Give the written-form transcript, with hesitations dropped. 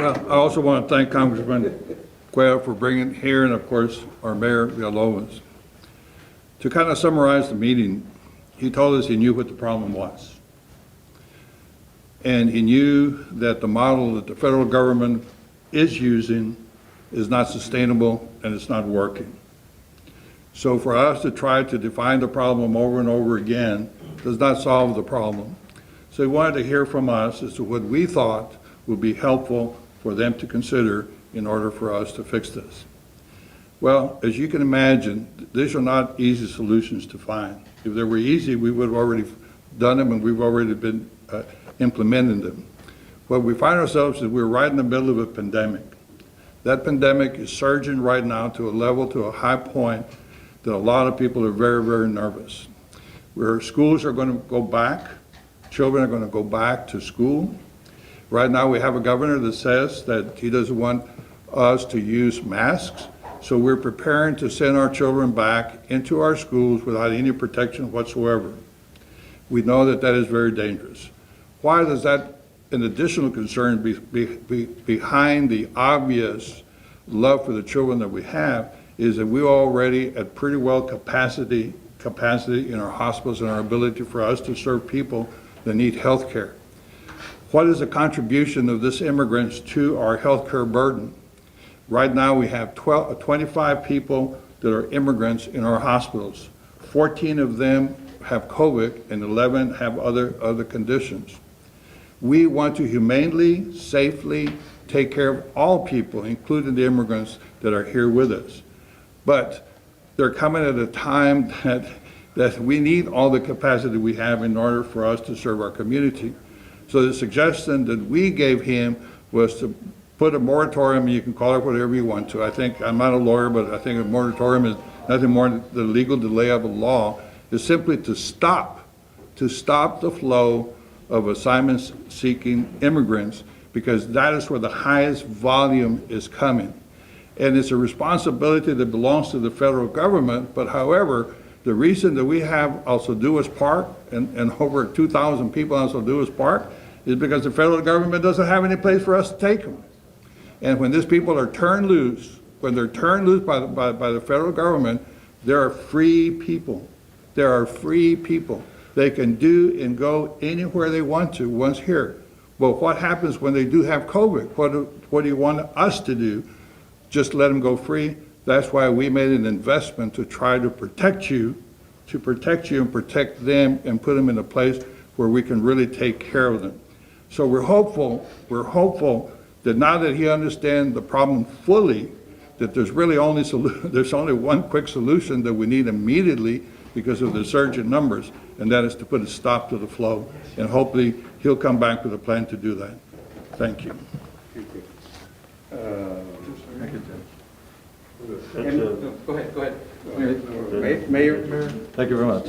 Well, I also want to thank Congressman Cuellar for bringing it here, and of course, our Mayor Villalobos. To kind of summarize the meeting, he told us he knew what the problem was. And he knew that the model that the federal government is using is not sustainable and it's not working. So for us to try to define the problem over and over again does not solve the problem. So he wanted to hear from us as to what we thought would be helpful for them to consider in order for us to fix this. Well, as you can imagine, these are not easy solutions to find. If they were easy, we would have already done them and we've already been implementing them. What we find ourselves is we're right in the middle of a pandemic. That pandemic is surging right now to a high point that a lot of people are very, very nervous. Where schools are going to go back, children are going to go back to school. Right now we have a governor that says that he doesn't want us to use masks, so we're preparing to send our children back into our schools without any protection whatsoever. We know that that is very dangerous. Why does that an additional concern behind the obvious love for the children that we have is that we're already at pretty well capacity in our hospitals and our ability for us to serve people that need health care. What is the contribution of this immigrants to our health care burden? Right now we have 25 people that are immigrants in our hospitals. 14 of them have COVID and 11 have other conditions. We want to humanely, safely take care of all people, including the immigrants that are here with us. But they're coming at a time that we need all the capacity we have in order for us to serve our community. So the suggestion that we gave him was to put a moratorium, and you can call it whatever you want to. I think, I'm not a lawyer, but I think a moratorium is nothing more than the legal delay of a law, is simply to stop the flow of assignment-seeking immigrants, because that is where the highest volume is coming. And it's a responsibility that belongs to the federal government, but however, the reason that we have Also Do Us Park and over 2,000 people in Also Do Us Park is because the federal government doesn't have any place for us to take them. And when these people are turned loose, when they're turned loose by the federal government, there are free people. There are free people. They can do and go anywhere they want to once here. But what happens when they do have COVID? What do you want us to do? Just let them go free? That's why we made an investment to try to protect you and protect them and put them in a place where we can really take care of them. So we're hopeful that now that he understands the problem fully, that there's really only one quick solution that we need immediately because of the surge in numbers, and that is to put a stop to the flow. And hopefully he'll come back with a plan to do that. Thank you. Go ahead. Mayor. Thank you very much.